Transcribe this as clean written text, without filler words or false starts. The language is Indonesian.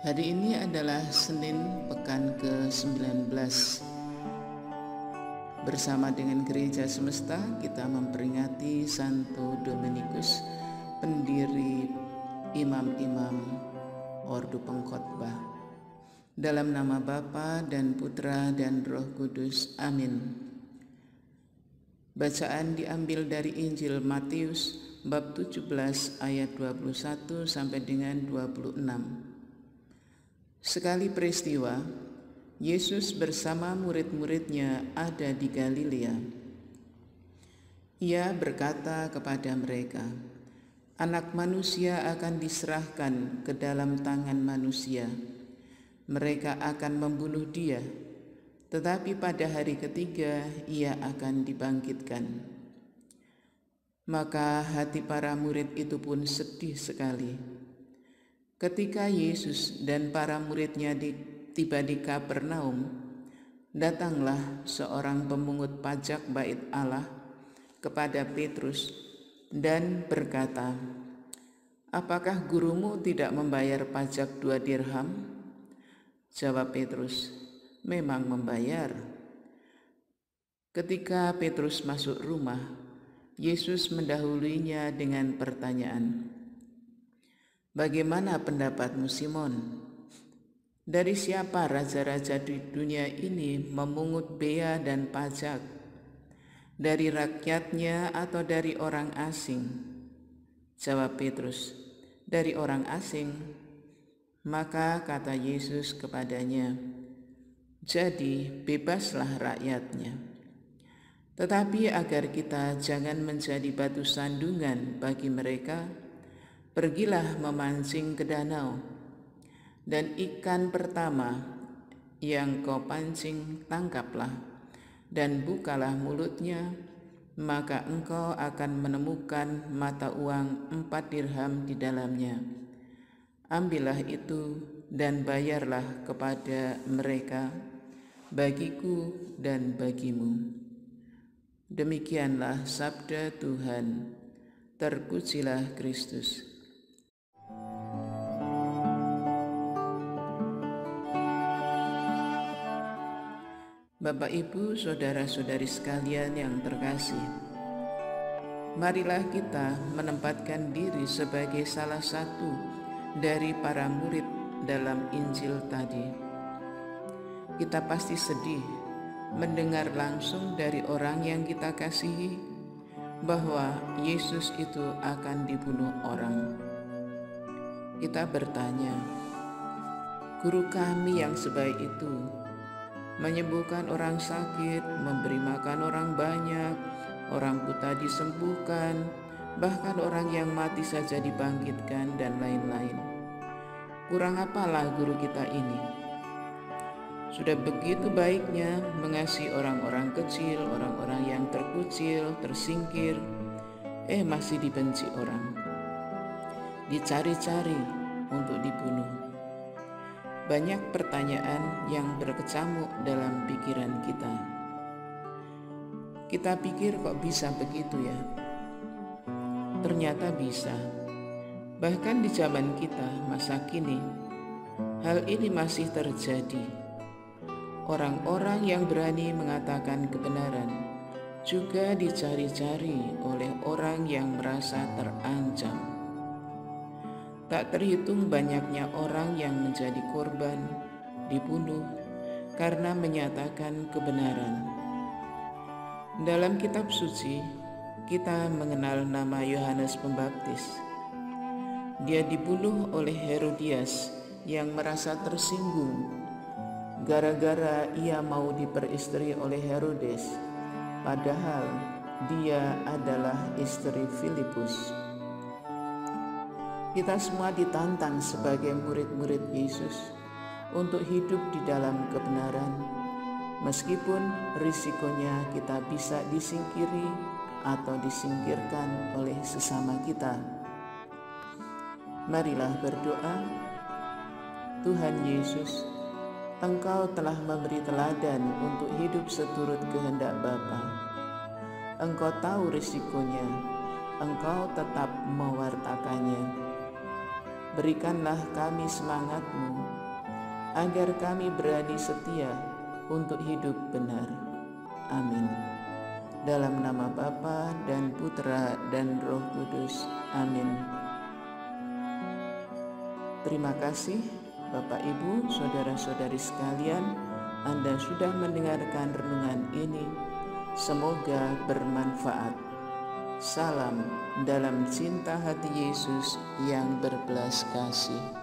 Hari ini adalah Senin pekan ke-19. Bersama dengan Gereja Semesta kita memperingati Santo Dominikus, pendiri imam-imam Ordo Pengkhotbah. Dalam nama Bapa dan Putra dan Roh Kudus. Amin. Bacaan diambil dari Injil Matius bab 17 ayat 21 sampai dengan 26. Sekali peristiwa, Yesus bersama murid-muridnya ada di Galilea. Ia berkata kepada mereka, "Anak manusia akan diserahkan ke dalam tangan manusia. Mereka akan membunuh dia, tetapi pada hari ketiga ia akan dibangkitkan." Maka hati para murid itu pun sedih sekali. Ketika Yesus dan para muridnya tiba di Kapernaum, datanglah seorang pemungut pajak bait Allah kepada Petrus dan berkata, "Apakah gurumu tidak membayar pajak 2 dirham?" Jawab Petrus, "Memang membayar." Ketika Petrus masuk rumah, Yesus mendahuluinya dengan pertanyaan, "Bagaimana pendapatmu, Simon? Dari siapa raja-raja di dunia ini memungut bea dan pajak? Dari rakyatnya atau dari orang asing?" Jawab Petrus, "Dari orang asing." Maka kata Yesus kepadanya, "Jadi bebaslah rakyatnya. Tetapi agar kita jangan menjadi batu sandungan bagi mereka, pergilah memancing ke danau, dan ikan pertama yang kau pancing tangkaplah, dan bukalah mulutnya, maka engkau akan menemukan mata uang 4 dirham di dalamnya. Ambillah itu dan bayarlah kepada mereka, bagiku dan bagimu." Demikianlah sabda Tuhan. Terpujilah Kristus. Bapak, Ibu, saudara-saudari sekalian yang terkasih, marilah kita menempatkan diri sebagai salah satu dari para murid dalam Injil tadi. Kita pasti sedih mendengar langsung dari orang yang kita kasihi bahwa Yesus itu akan dibunuh orang. Kita bertanya, guru kami yang sebaik itu, menyembuhkan orang sakit, memberi makan orang banyak, orang buta disembuhkan, bahkan orang yang mati saja dibangkitkan, dan lain-lain. Kurang apalah guru kita ini? Sudah begitu baiknya mengasihi orang-orang kecil, orang-orang yang terkucil, tersingkir, masih dibenci orang, dicari-cari untuk dibunuh. Banyak pertanyaan yang berkecamuk dalam pikiran kita. Kita pikir kok bisa begitu ya? Ternyata bisa. Bahkan di zaman kita, masa kini, hal ini masih terjadi. Orang-orang yang berani mengatakan kebenaran juga dicari-cari oleh orang yang merasa terancam. Tak terhitung banyaknya orang yang menjadi korban, dibunuh karena menyatakan kebenaran. Dalam kitab suci, kita mengenal nama Yohanes Pembaptis. Dia dibunuh oleh Herodias yang merasa tersinggung gara-gara ia mau diperistri oleh Herodes, padahal dia adalah istri Filipus. Kita semua ditantang sebagai murid-murid Yesus untuk hidup di dalam kebenaran, meskipun risikonya kita bisa disingkiri atau disingkirkan oleh sesama kita. Marilah berdoa. Tuhan Yesus, Engkau telah memberi teladan untuk hidup seturut kehendak Bapa. Engkau tahu risikonya, Engkau tetap mewartakannya. Berikanlah kami semangat-Mu agar kami berani setia untuk hidup benar. Amin. Dalam nama Bapa dan Putra dan Roh Kudus. Amin. Terima kasih Bapak Ibu, saudara-saudari sekalian, Anda sudah mendengarkan renungan ini. Semoga bermanfaat. Salam dalam cinta hati Yesus yang berbelas kasih.